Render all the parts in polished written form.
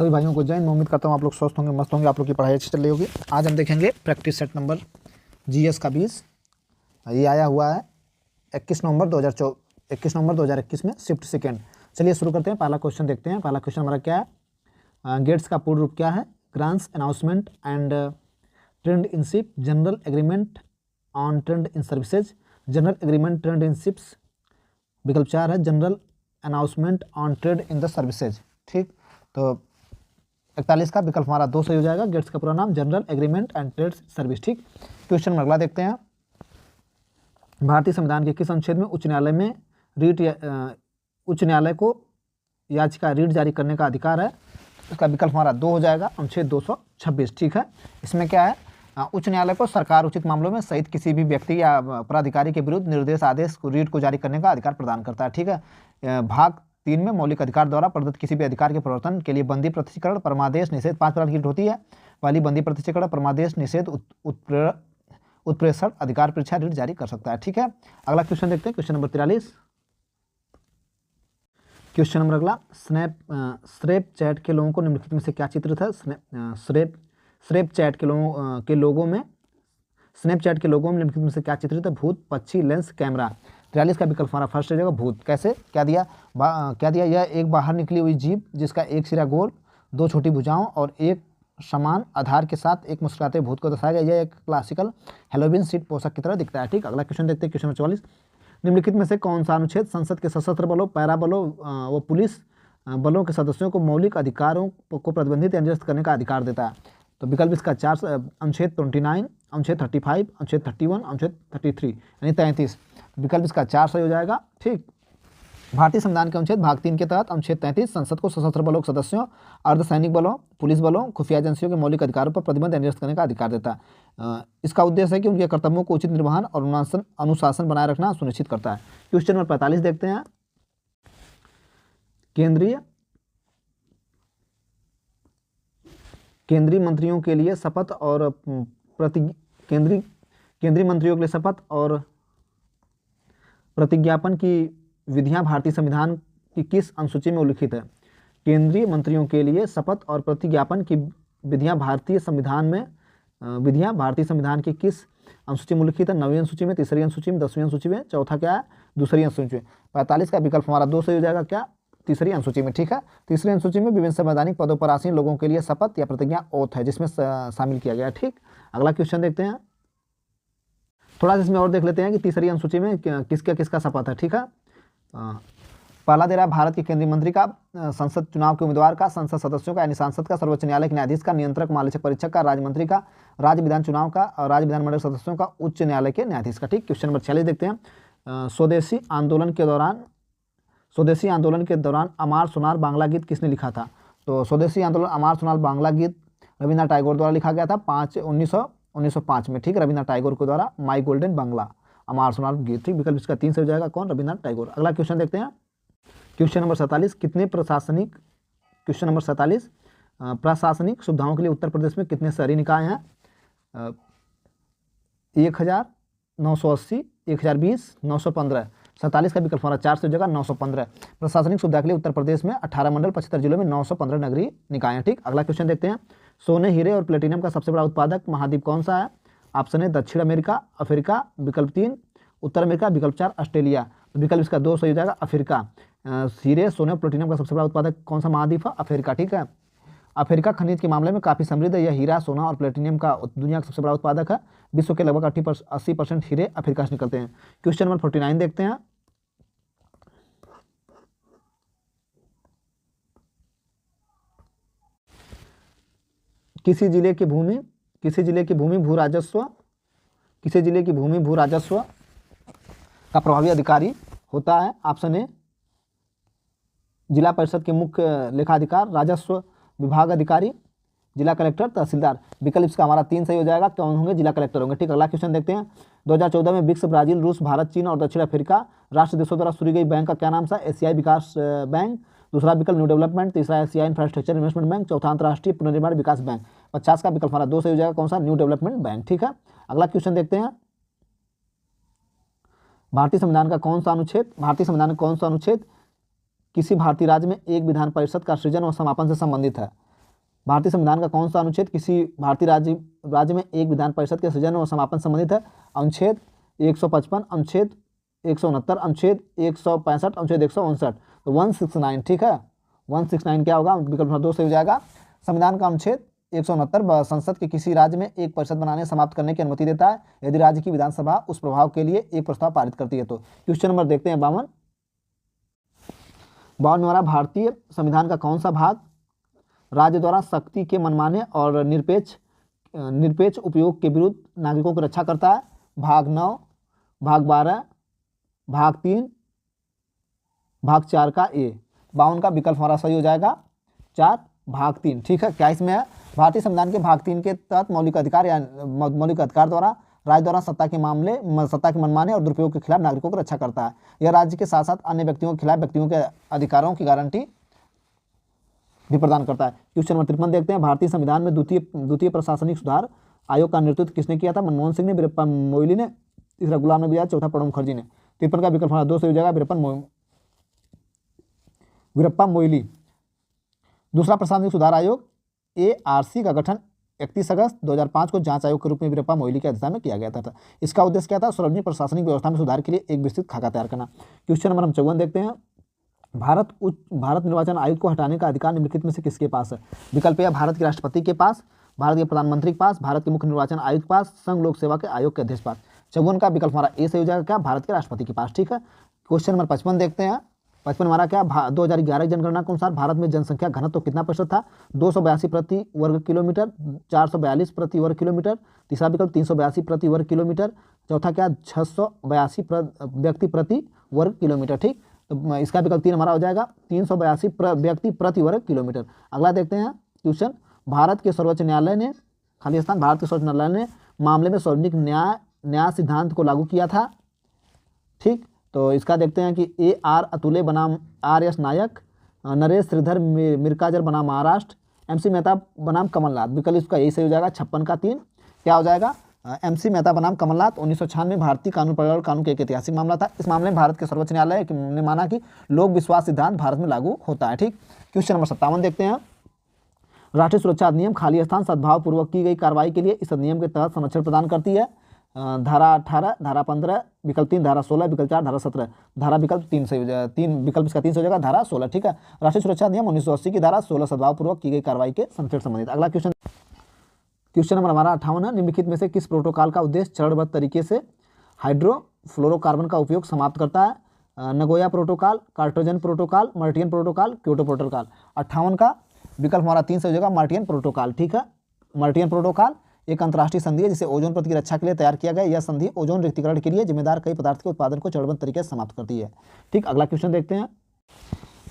सभी भाइयों को जय हिंद। मैं उम्मीद करता हूँ आप लोग स्वस्थ होंगे, मस्त होंगे, आप लोग की पढ़ाई अच्छी चल रही होगी। आज हम देखेंगे प्रैक्टिस सेट नंबर जीएस का 20। ये आया हुआ है 21 नवंबर 2021 में, शिफ्ट सेकेंड। चलिए शुरू करते हैं। पहला क्वेश्चन देखते हैं। पहला क्वेश्चन हमारा क्या है? गेट्स का पूर्ण रूप क्या है? Grants, announcement and trend in ship, general agreement on trend in services, general agreement trend in ships. विकल्प 4 है general announcement on trade in the services. ठीक, तो 41 का विकल्प हमारा 2 सही हो जाएगा। गेट्स का पूरा नाम general agreement and trade service. ठीक, क्वेश्चन अगला देखते हैं। भारतीय संविधान के किस अनुच्छेद में उच्च न्यायालय को याचिका रीट जारी करने का अधिकार है? इसका विकल्प हमारा 2 हो जाएगा, अनुच्छेद 226। ठीक है, इसमें क्या है? उच्च न्यायालय को सरकार उचित मामलों में सहित किसी भी व्यक्ति या प्राधिकारी के विरुद्ध निर्देश आदेश को रीट को जारी करने का अधिकार प्रदान करता है। ठीक है, भाग 3 में मौलिक अधिकार द्वारा प्रदत्त किसी भी अधिकार के प्रवर्तन के लिए बंदी, प्रत्यक्षीकरण, परमादेश, निषेध 5 प्रकार की रीट होती है। पहली बंदी, प्रत्यक्षीकरण, परमादेश, निषेध, उत्प्रेषण, अधिकार परीक्षा रीट जारी कर सकता है। ठीक है, अगला क्वेश्चन देखते हैं। Question number 43। क्वेश्चन नंबर अगला, स्नैपचैट के लोगों को निम्नलिखित में से क्या चित्रित है? स्नैपचैट के लोगों में निम्नलिखित में से क्या चित्रित है? भूत, पक्षी, लेंस, कैमरा। 43 का विकल्प हमारा फर्स्ट हो जाएगा, भूत। कैसे? क्या दिया? यह एक बाहर निकली हुई जीभ जिसका एक सिरा गोल, 2 छोटी भुजाओं और एक समान आधार के साथ एक मुस्कुराते भूत को दर्शाया गया। यह एक क्लासिकल हेलोवीन सीट पोशाक की तरह दिखता है। ठीक, अगला क्वेश्चन देखते हैं। Question number 44। निम्नलिखित में से कौन सा अनुच्छेद संसद के सशस्त्र बलों, पैरा बलों व पुलिस बलों के सदस्यों को मौलिक अधिकारों को प्रतिबंधित या निरस्त करने का अधिकार देता है? तो विकल्प इसका 4, अनुच्छेद 29, अनुच्छेद 35, अनुच्छेद 31, अनुच्छेद 33 यानी 33। विकल्प इसका 4 सही हो जाएगा। ठीक, भारतीय संविधान के अनुच्छेद भाग 3 के तहत अनुच्छेद 33 संसद को सशस्त्र बलों के सदस्यों, अर्धसैनिक बलों, पुलिस बलों, खुफिया एजेंसियों के मौलिक अधिकारों पर प्रतिबंध या निरस्त करने का अधिकार देता है। इसका उद्देश्य है कि उनके कर्तव्यों को उचित निर्वहन और अनुशासन बनाए रखना सुनिश्चित करता है। क्वेश्चन नंबर 45 देखते हैं। केंद्रीय मंत्रियों के लिए शपथ और प्रतिज्ञापन की विधियां भारतीय संविधान की किस अनुसूची में उल्लिखित है? केंद्रीय मंत्रियों के लिए शपथ और प्रतिज्ञापन की विधियां भारतीय संविधान की किस अनुसूची में उल्लिखित है? 9वीं अनुसूची में, 3री अनुसूची में, 10वीं अनुसूची में, चौथा क्या है? 2री अनुसूची में। 45 का विकल्प हमारा 2 सही हो जाएगा। क्या? 3री अनुसूची में। ठीक है, 3री अनुसूची में विभिन्न संवैधानिक पदों पर आसीन लोगों के लिए शपथ या प्रतिज्ञा ओथ है जिसमें शामिल किया गया है। ठीक, अगला क्वेश्चन देखते हैं। थोड़ा सा इसमें और देख लेते हैं कि 3री अनुसूची में किसका शपथ है। ठीक है, पहला दे रहा है भारत के केंद्रीय मंत्री का, संसद चुनाव के उम्मीदवार का, संसद सदस्यों का यानी सांसद का, सर्वोच्च न्यायालय के न्यायाधीश का, नियंत्रक महालेखक परीक्षक का, राज्य मंत्री का, राज्य विधान चुनाव का और राज्य विधानमंडल सदस्यों का, उच्च न्यायालय के न्यायाधीश का। ठीक, क्वेश्चन नंबर 46 देखते हैं। स्वदेशी आंदोलन के दौरान अमार सोनार बांग्ला गीत किसने लिखा था? तो स्वदेशी आंदोलन अमार सोनार बांग्ला गीत रविन्द्रनाथ टैगोर द्वारा लिखा गया था 1905 में। ठीक, रविन्द्रनाथ टैगोर के द्वारा माई गोल्डन बांग्ला अमार सोनार गीत। ठीक, विकल्प इसका 3 से हो जाएगा। कौन? रविन्द्रनाथ टैगोर। अगला क्वेश्चन देखते हैं। Question number 47। प्रशासनिक सुविधाओं के लिए उत्तर प्रदेश में कितने शहरी निकाय हैं? 1980, 1020, 915। 47 का विकल्प हमारा 4 से हो जाएगा, 915। प्रशासनिक सुविधा के लिए उत्तर प्रदेश में 18 मंडल 75 जिलों में 915 नगरीय निकाय हैं। ठीक, अगला क्वेश्चन देखते हैं। सोने, हीरे और प्लेटिनम का सबसे बड़ा उत्पादक महाद्वीप कौन सा है? ऑप्शन है दक्षिण अमेरिका, अफ्रीका, विकल्प 3 उत्तर अमेरिका, विकल्प 4 ऑस्ट्रेलिया। विकल्प इसका 2 सही हो जाएगा, अफ्रीका। हीरे, सोने और प्लेटिनम का सबसे बड़ा उत्पादक कौन सा महाद्वीप है? अफ्रीका। ठीक है, अफ्रीका खनिज के मामले में काफ़ी समृद्ध है। यह हीरा, सोना और प्लेटिनियम का दुनिया का सबसे बड़ा उत्पादक है। विश्व के लगभग 80% हीरे अफ्रीका से निकलते हैं। क्वेश्चन नंबर 49 देखते हैं। किसी जिले की भूमि भू राजस्व का प्रभावी अधिकारी होता है? ऑप्शन ए जिला परिषद के मुख्य लेखाधिकार, राजस्व विभाग अधिकारी, जिला कलेक्टर, तहसीलदार। विकल्प इसका हमारा 3 सही हो जाएगा। कौन होंगे? जिला कलेक्टर होंगे। ठीक, अगला क्वेश्चन देखते हैं। 2014 में ब्रिक्स, ब्राजील, रूस, भारत, चीन और दक्षिण अफ्रीका राष्ट्र देशों द्वारा शुरू गई बैंक का क्या नाम था? एशियाई विकास बैंक। दूसरा विकल्प न्यू डेवलपमेंट, तीसरा एशियाई इंफ्रास्ट्रक्चर इन्वेस्टमेंट बैंक, चौथा अंतर्राष्ट्रीय पुनर्निर्माण विकास बैंक। 50 का विकल्प हमारा 2 सही हो जाएगा। कौन सा? New development bank. ठीक है, अगला क्वेश्चन देखते हैं। भारतीय संविधान का कौन सा अनुच्छेद किसी भारतीय राज्य में एक विधान परिषद का सृजन और समापन से संबंधित है? भारतीय संविधान का कौन सा अनुच्छेद किसी भारतीय राज्य में एक विधान परिषद के सृजन और समापन संबंधित है? अनुच्छेद 155, अनुच्छेद 169, अनुच्छेद 165, अनुच्छेद 159। तो 169, ठीक है। 169 क्या होगा? विकल्प नंबर 2 सही हो जाएगा। संविधान का अनुच्छेद 169 संसद के किसी राज्य में एक परिषद बनाने समाप्त करने की अनुमति देता है यदि राज्य की विधानसभा उस प्रभाव के लिए एक प्रस्ताव पारित करती है। तो क्वेश्चन नंबर देखते हैं 52। 52वां, भारतीय संविधान का कौन सा भाग राज्य द्वारा शक्ति के मनमाने और निरपेक्ष उपयोग के विरुद्ध नागरिकों की रक्षा करता है? भाग 9, भाग 12, भाग 3, भाग 4 का ए। 52 का विकल्प हमारा सही हो जाएगा 4, भाग 3, ठीक है। क्या इसमें है? भारतीय संविधान के भाग 3 के तहत मौलिक अधिकार द्वारा राज्य द्वारा सत्ता के मनमाने और दुरुपयोग के खिलाफ नागरिकों की रक्षा करता है। यह राज्य के साथ साथ अन्य व्यक्तियों के खिलाफ व्यक्तियों के अधिकारों की गारंटी भी प्रदान करता है। क्वेश्चन नंबर 53 देखते हैं। भारतीय संविधान में द्वितीय प्रशासनिक सुधार आयोग का नेतृत्व किसने किया था? मनमोहन सिंह ने, वीरप्पा मोइली ने, तीसरा गुलाम नबी आजाद, चौथा प्रणब मुखर्जी ने। 53 का विकल्प हमारा 2 से हो जाएगा, वीरप्पा मोइली। दूसरा प्रशासनिक सुधार आयोग ARC का गठन 31 अगस्त 2005 को जांच आयोग के रूप में वीरप्पा मोइली की अध्यक्षता में किया गया था। इसका उद्देश्य क्या था? सार्वजनिक प्रशासनिक व्यवस्था में सुधार के लिए एक विस्तृत खाका तैयार करना। क्वेश्चन नंबर 54 देखते हैं। भारत निर्वाचन आयुक्त को हटाने का अधिकार निम्नलिखित में से किसके पास है? विकल्प ए, भारत के राष्ट्रपति के पास, भारत के प्रधानमंत्री के पास, भारत के मुख्य निर्वाचन आयुक्त के पास, संघ लोक सेवा के आयोग के अध्यक्ष के पास। 54 का विकल्प हमारा ए सही हो जाएगा, क्या? भारत के राष्ट्रपति के पास, ठीक है। क्वेश्चन नंबर 55 देखते हैं। 55 हमारा क्या? 2011 की जनगणना के अनुसार भारत में जनसंख्या घनत्व कितना प्रतिशत था? 282 प्रति वर्ग किलोमीटर, 442 प्रति वर्ग किलोमीटर, तीसरा विकल्प 382 प्रति वर्ग किलोमीटर, चौथा क्या? 682 व्यक्ति प्रति वर्ग किलोमीटर, ठीक। तो इसका विकल्प 3 हमारा हो जाएगा, 382 व्यक्ति प्रति वर्ग किलोमीटर। अगला देखते हैं क्वेश्चन। भारत के सर्वोच्च न्यायालय ने, खाली स्थान, भारत के सर्वोच्च न्यायालय ने मामले में सार्वजनिक न्याय सिद्धांत को लागू किया था, ठीक। तो इसका देखते हैं कि AR अतुले बनाम RS नायक, नरेश श्रीधर मिरकाजर बनाम महाराष्ट्र, MC मेहता बनाम कमलनाथ। विकल्प इसका यही सही हो जाएगा, 56 का 3 क्या हो जाएगा? MC मेहता बनाम कमलनाथ। 1996 भारतीय कानून परिवर्तन कानून का एक ऐतिहासिक मामला था। इस मामले में भारत के सर्वोच्च न्यायालय ने माना कि लोक विश्वास सिद्धांत भारत में लागू होता है, ठीक। क्वेश्चन नंबर 57 देखते हैं। राष्ट्रीय सुरक्षा अधिनियम खाली स्थान सद्भावपूर्वक की गई कार्रवाई के लिए इस अधिनियम के तहत संरक्षण प्रदान करती है। धारा 18, धारा 15, विकल्प 3 धारा 16, विकल्प 4 धारा 17, धारा विकल्प 3 से हो जाएगा, 3 विकल्प इसका 3 से हो जाएगा, धारा 16, ठीक है। राष्ट्रीय सुरक्षा अधिनियम 1980 की धारा 16 सद्भावपूर्वक की गई कार्रवाई के संरक्षण संबंधित। अगला क्वेश्चन नंबर हमारा 58 है। निम्नलिखित में से किस प्रोटोकॉल का उद्देश्य चरणबद्ध तरीके से हाइड्रोफ्लोरोकार्बन का उपयोग समाप्त करता है? Nagoya protocol, Cartagena protocol, Martian protocol, Kyoto protocol. 58 का विकल्प हमारा 3 से हो जाएगा, मार्टियन प्रोटोकॉल, ठीक है। मार्टियन प्रोटोकॉल एक अंतर्राष्ट्रीय संधि है जिसे ओजोन परत की रक्षा के लिए तैयार किया गया। यह संधि ओजोन रिक्तीकरण के लिए जिम्मेदार कई पदार्थ के उत्पादन को चरणबद्ध तरीके से समाप्त करती है, ठीक। अगला क्वेश्चन देखते हैं।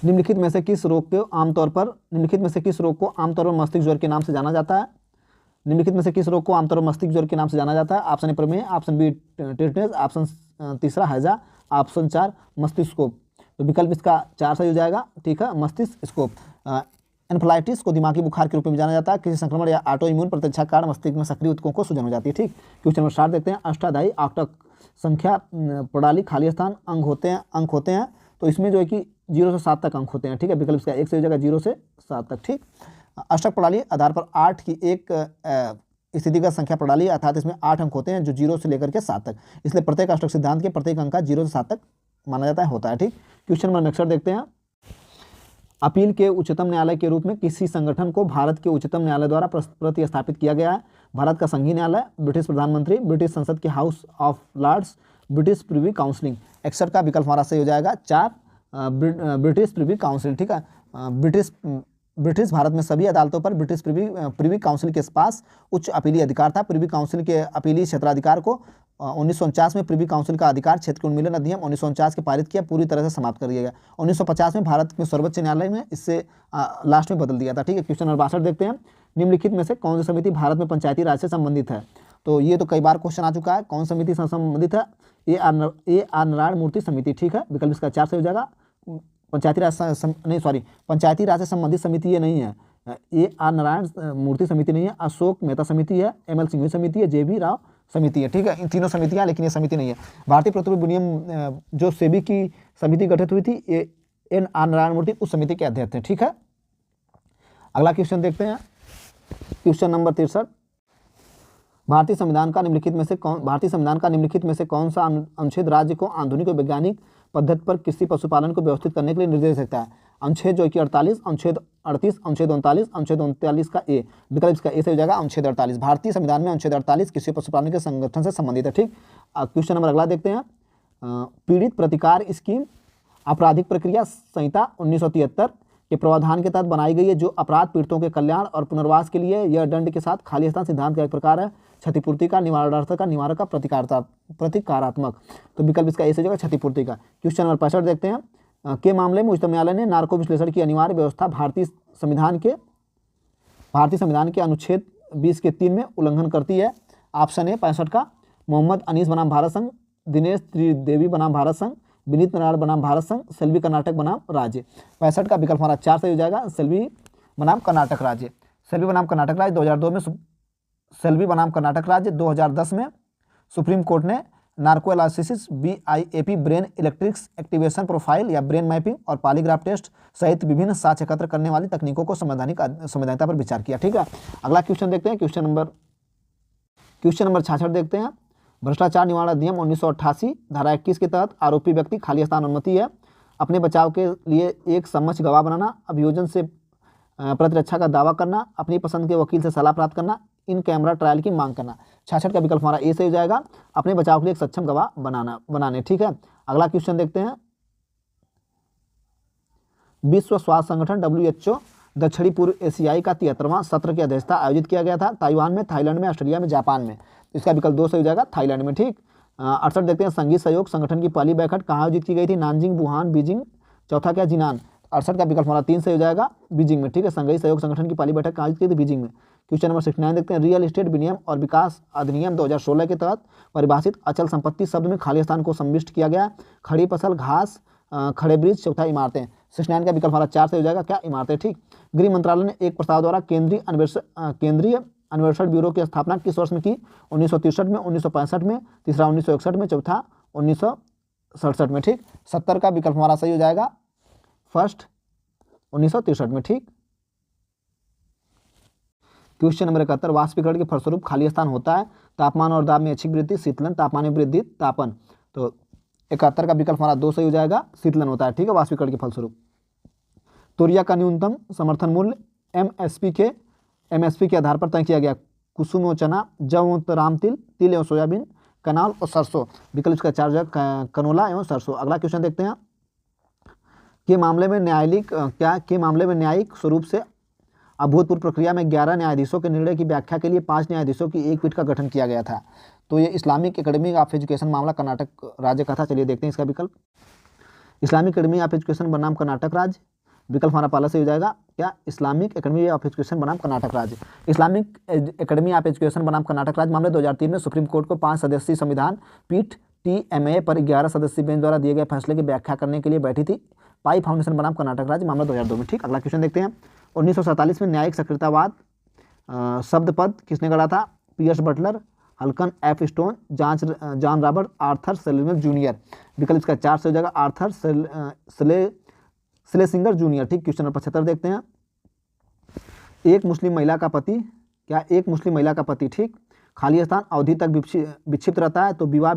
निम्नलिखित में से किस रोग को आमतौर पर मस्तिष्क ज्वर के नाम से जाना जाता है? निम्नलिखित में से किस रोग को आमतौर पर मस्तिष्क ज्वर के नाम से जाना जाता है? ऑप्शन ए प्रमेह, ऑप्शन बी टिटनेस, ऑप्शन तीसरा हैजा, ऑप्शन 4 मस्तिष्कोप। तो विकल्प इसका 4 सही हो जाएगा, ठीक है, मस्तिष्कोप। एन्फ्लाइटिस को दिमागी बुखार के रूप में जाना जाता है। किसी संक्रमण या ऑटो इम्यून प्रतिरक्षा कारण मस्तिष्क में सक्रिय ऊतकों को सूजन हो जाती है, ठीक। क्वेश्चन नंबर 60 देखते हैं। अष्टाध्यायी आवर्तक संख्या प्रणाली खाली स्थान अंक होते हैं। तो इसमें जो है कि 0 से 7 तक अंक होते हैं, ठीक है। विकल्प इसका 1 से हो जाएगा, 0 से 7 तक, ठीक। अष्टक प्रणाली आधार पर 8 की एक स्थितिगत संख्या प्रणाली, अर्थात इसमें 8 अंक होते हैं जो 0 से लेकर के 7 तक। इसलिए प्रत्येक अष्टक सिद्धांत के प्रत्येक अंक का 0 से 7 तक माना जाता है, होता है, ठीक। क्वेश्चन नंबर 61 देखते हैं। अपील के उच्चतम न्यायालय के रूप में किसी संगठन को भारत के उच्चतम न्यायालय द्वारा प्रतिस्थापित किया गया है? भारत का संघीय न्यायालय, ब्रिटिश प्रधानमंत्री, ब्रिटिश संसद के House of Lords, British Privy Council. 61 का विकल्प हमारा सही हो जाएगा, 4 ब्रिटिश प्रिवी काउंसिल, ठीक है। ब्रिटिश भारत में सभी अदालतों पर ब्रिटिश प्रिवी काउंसिल के पास उच्च अपीली अधिकार था। प्रिवी काउंसिल के अपीली क्षेत्राधिकार को 1949 में प्रिवी काउंसिल का अधिकार क्षेत्र उन्मूलन अधिनियम 1949 के पारित किया, पूरी तरह से समाप्त कर दिया गया। 1950 में भारत में सर्वोच्च न्यायालय में इससे लास्ट में बदल दिया था, ठीक है। क्वेश्चन नंबर 62 देखते हैं। निम्नलिखित में से कौन सी समिति भारत में पंचायती राज से संबंधित है? तो ये तो कई बार क्वेश्चन आ चुका है, कौन समिति से संबंधित है? AR नारायण मूर्ति समिति, ठीक है। विकल्प इसका 4 से हो जाएगा। पंचायती राज से संबंधित समिति ये नहीं है। AR नारायण मूर्ति समिति नहीं है, अशोक मेहता समिति है, ML सिंघवी समिति है, JB राव समिति है, ठीक है। इन तीनों समितियां, लेकिन ये समिति नहीं है। भारतीय प्रतिभूति विनियम जो सेबी की समिति गठित हुई थी, NR नारायण मूर्ति उस समिति के अध्यक्ष थे, ठीक है। अगला क्वेश्चन देखते हैं। क्वेश्चन नंबर 63, भारतीय संविधान का निम्नलिखित में से कौन सा अनुच्छेद राज्य को आधुनिक और वैज्ञानिक पद्धति पर कृषि पशुपालन को व्यवस्थित करने के लिए निर्देश देता है? अनुच्छेद जो कि 48, अनुच्छेद 38, अनुच्छेद 39, अनुच्छेद 39 का ए। विकल्प इसका ए से हो जाएगा अनुच्छेद 48। भारतीय संविधान में अनुच्छेद 48 कृषि पशुपालन के संगठन से संबंधित है। ठीक, क्वेश्चन नंबर अगला देखते हैं। पीड़ित प्रतिकार स्कीम आपराधिक प्रक्रिया संहिता 1973 के प्रावधान के तहत बनाई गई है, जो अपराध पीड़ितों के कल्याण और पुनर्वास के लिए यह दंड के साथ खाली स्थान सिद्धांत का एक प्रकार है। क्षतिपूर्ति का, निवारणार्थ का, निवारक का, प्रतिकारात्मक। तो विकल्प इसका ए से जाएगा क्षतिपूर्ति का। क्वेश्चन नंबर 65 देखते हैं। के मामले में उच्चतम न्यायालय ने नार्को विश्लेषण की अनिवार्य व्यवस्था भारतीय संविधान के अनुच्छेद 20 के 3 में उल्लंघन करती है। ऑप्शन ए 65 का मोहम्मद अनीस बनाम भारत संघ, दिनेश त्रिदेवी बनाम भारत संघ, विनीत नारायण बनाम भारत संघ, सेल्वी कर्नाटक बनाम राज्य। 65 का विकल्प हमारा 4 से हो जाएगा सेल्वी बनाम कर्नाटक राज्य। सेल्वी बनाम कर्नाटक राज्य 2002 में सेल्वी बनाम कर्नाटक राज्य 2010 में सुप्रीम कोर्ट ने narco analysis, BIAP, brain electrics activation profile या ब्रेन मैपिंग और पॉलीग्राफ टेस्ट सहित विभिन्न साक्ष्य एकत्र करने वाली तकनीकों को संवैधानिकता पर विचार किया। ठीक है, अगला क्वेश्चन देखते हैं। क्वेश्चन नंबर 66 देखते हैं। भ्रष्टाचार निवारण अधिनियम 1988 धारा 21 के तहत आरोपी व्यक्ति खाली स्थान अनुमति है अपने बचाव के लिए एक सम्मच गवाह बनाना, अभियोजन से प्रतिरक्षा का दावा करना, अपनी पसंद के वकील से सलाह प्राप्त करना, इन कैमरा ट्रायल की मांग करना। 66 का विकल्प हमारा ए से हो जाएगा अपने बचाव के लिए एक सक्षम गवाह बनाने। ठीक है, अगला क्वेश्चन देखते हैं। विश्व स्वास्थ्य संगठन WHO दक्षिणी पूर्व एशियाई का 73वां सत्र की अध्यक्षता आयोजित किया गया था ताइवान में, थाईलैंड में, ऑस्ट्रेलिया में, जापान में। इसका विकल्प 2 से हो जाएगा थाईलैंड में। ठीक, 68 देखते हैं। संघीय सहयोग संगठन की पहली बैठक कहाँ आयोजित की गई थी? Nanjing, Wuhan, Beijing. चौथा क्या? जिनान। 68 का विकल्प हमारा 3 से हो जाएगा बीजिंग में। ठीक है, संघीय सहयोग संगठन की पहली बैठक कहाँ आयोजित की थी? बीजिंग में। क्वेश्चन नंबर 69 देखते हैं। रियल एस्टेट विनियम और विकास अधिनियम 2016 के तहत परिभाषित अचल संपत्ति शब्द में खाली स्थान को सम्मिष्ट किया गया। खड़ी फसल, घास, खड़े ब्रिज। चौथा इमारतें। 69 का विकल्प हमारा 4 से हो जाएगा क्या? इमारतें। ठीक, गृह मंत्रालय ने एक प्रस्ताव द्वारा केंद्रीय अन्वेषण ब्यूरो की स्थापना किस वर्ष में की? 1963 में, 1965 में, तीसरा 1961 में, चौथा 1967 में। ठीक, 70 का विकल्प हमारा सही हो जाएगा फर्स्ट 1963 में। ठीक, क्वेश्चन नंबर 71। वाष्पीकरण के फलस्वरूप खाली स्थान होता है। तापमान और दाब में अच्छी वृद्धि, शीतलन, तापमान में वृद्धि, तापन। तो 71 का विकल्प हमारा 2 सही हो जाएगा, शीतलन होता है। ठीक है, वाष्पीकरण के फलस्वरूप। तोरिया का न्यूनतम समर्थन मूल्य MSP के आधार पर तय किया गया। कुसुम और चना, जौ और राम तिल, तिल एवं सोयाबीन, कनाल और सरसों। विकल्प इसका 4 कनोला एवं सरसों। अगला क्वेश्चन देखते हैं। के मामले में न्यायिक स्वरूप से अभूतपूर्व प्रक्रिया में 11 न्यायाधीशों के निर्णय की व्याख्या के लिए 5 न्यायाधीशों की एक पीठ का गठन किया गया था। तो ये इस्लामिक एकेडमी ऑफ एजुकेशन मामला कर्नाटक राज्य का था। चलिए देखते हैं इसका विकल्प। इस्लामिक एकेडमी ऑफ एजुकेशन बनाम कर्नाटक राज्य। विकल्प हमारा पहला से हो जाएगा क्या? इस्लामिक एकेडमी ऑफ एजुकेशन बनाम कर्नाटक राज्य। इस्लामिक एकेडमी ऑफ एजुकेशन बनाम कर्नाटक राज्य मामले 2003 में सुप्रीम कोर्ट को 5 सदस्यीय संविधान पीठ TMA पर 11 सदस्यीय बेंच द्वारा दिए गए फैसले की व्याख्या करने के लिए बैठी थी। पाई फाउंडेशन बनाम कर्नाटक राज्य मामला 2002 में। ठीक, अगला क्वेश्चन देखते हैं। 1947 में न्यायिक सक्रियतावाद शब्द पद किसने गढ़ा था? Pierce Butler, Harlan F Stone, John Robert, Arthur Selwin junior. विकल्प इसका 4 से हो जाएगा आर्थर स्लेसिंगर जूनियर। ठीक, क्वेश्चन नंबर 75 देखते हैं। एक मुस्लिम महिला का पति, क्या एक मुस्लिम महिला का पति, ठीक, खाली स्थान अवधि तक विक्षिप्त रहता है तो विवाह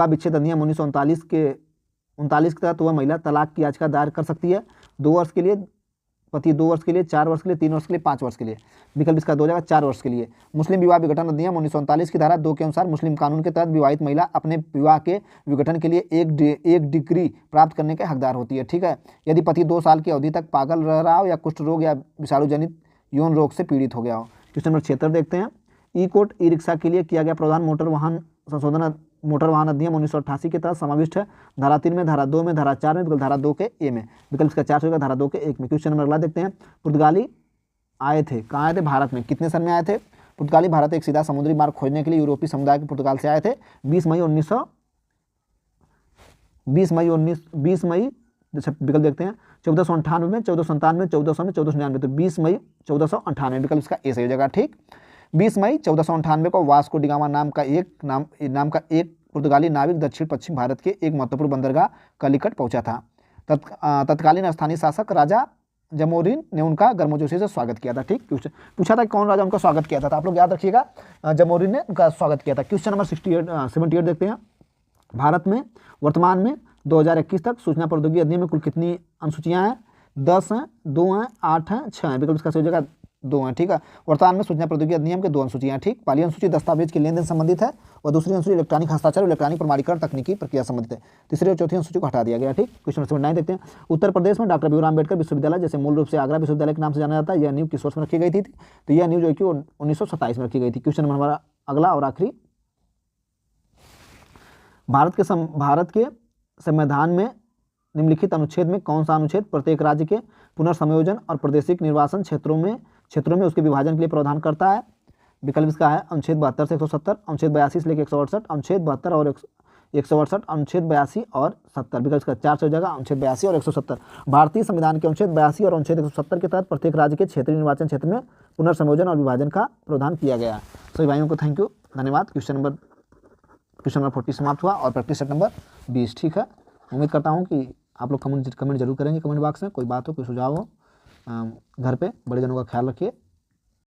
विच्छेद अधिनियम 1939 के तहत वह महिला तलाक की याचिका दायर कर सकती है। 2 वर्ष के लिए पति, 2 वर्ष के लिए, 4 वर्ष के लिए, 3 वर्ष के लिए, 5 वर्ष के लिए। विकल्प इसका 2 हो जाएगा 4 वर्ष के लिए। मुस्लिम विवाह विघटन अधिनियम 1939 की धारा 2 के अनुसार मुस्लिम कानून के तहत विवाहित महिला अपने विवाह के विघटन के लिए एक डिग्री प्राप्त करने के हकदार होती है। ठीक है, यदि पति 2 साल की अवधि तक पागल रह रहा हो या कुष्ठ रोग या विषाणु जनित यौन रोग से पीड़ित हो गया हो। क्वेश्चन नंबर 76 देखते हैं। ई कोर्ट ई रिक्शा के लिए किया गया प्रावधान मोटर वाहन अधिनियम 1988 के तहत समाविष्ट है। धारा 3 में, धारा 2 में, धारा 4 में, धारा 2 के ए में। विकल्प इसका 4 होगा, धारा 2 के 1 में। क्वेश्चन नंबर अगला देखते हैं। पुर्तगाली आए थे, कहाँ आए थे? भारत में। कितने सन में आए थे? पुर्तगाली भारत एक सीधा समुद्री मार्ग खोजने के लिए यूरोपीय समुदाय के पुर्तगाल से आए थे। 20 मई विकल्प देखते हैं। 1498 में, 1497 में, 1400 में, 1499। तो 20 मई 1498 विकल्प इसका ए सही हो जाएगा। ठीक, 20 मई 1498 को वास्को डी गामा नाम का एक पुर्तगाली नाविक दक्षिण पश्चिम भारत के एक महत्वपूर्ण बंदरगाह कलिकट पहुंचा था। तत्कालीन स्थानीय शासक राजा जमोरिन ने उनका गर्मजोशी से स्वागत किया था। ठीक, क्वेश्चन पूछा था कि कौन राजा उनका स्वागत किया था, तो आप लोग याद रखिएगा जमोरिन ने उनका स्वागत किया था। क्वेश्चन नंबर 78 देखते हैं। भारत में वर्तमान में 2021 तक सूचना प्रौद्योगिकी अधिनियम में कुल कितनी अनुसूचियां हैं? 10 हैं, 2 हैं, 8 हैं, 6 हैं। विकल्प इसका सही हो जाएगा 2 हैं। ठीक है, वर्तमान में सूचना प्रौद्योगिकी अधिनियम के 2 अनुसूचियां हैं। ठीक, पहली अनुसूची दस्तावेज के लेन देन संबंधित है और दूसरी अनुसूची इलेक्ट्रॉनिक हस्ताक्षर और इलेक्ट्रॉनिक प्रमाणीकरण तकनीकी प्रक्रिया संबंधित है। तीसरी और चौथी अनुसूची को हटा दिया गया। ठीक, क्वेश्चन नंबर 9 देखते हैं। उत्तर प्रदेश में डॉक्टर भीमराव अम्बेडकर विश्वविद्यालय, जैसे मूल रूप से आगरा विश्वविद्यालय के नाम से जाना जाता है, यह नींव किस वर्ष में रखी गई थी? तो यह नींव जो है कि 1927 में रखी गई थी। क्वेश्चन नंबर हमारा अगला और आखिरी, भारत के संविधान में निम्नलिखित अनुच्छेद में कौन सा अनुच्छेद प्रत्येक राज्य के पुनर्संयोजन और प्रादेशिक निर्वाचन क्षेत्रों में उसके विभाजन के लिए प्रावधान करता है? विकल्प इसका है अनुच्छेद 72 से 170, अनुच्छेद 82 से लेकर 168, अनुच्छेद 72 और 168, अनुच्छेद 82 और 70। विकल्प इसका 4 से हो जाएगा, अनुच्छेद 82 और 170। भारतीय संविधान के अनुच्छेद 82 और अनुच्छेद 170 के तहत प्रत्येक राज्य के क्षेत्रीय निर्वाचन क्षेत्र में पुनर्संयोजन और विभाजन का प्रावधान किया गया है। सभी भाइयों को थैंक यू, धन्यवाद। क्वेश्चन नंबर 40 समाप्त हुआ और प्रैक्टिस सेट नंबर 20। ठीक है, उम्मीद करता हूँ कि आप लोग कमेंट जरूर करेंगे कमेंट बॉक्स में। कोई बात हो, कोई सुझाव हो, घर पे बड़े जनों का ख्याल रखिए।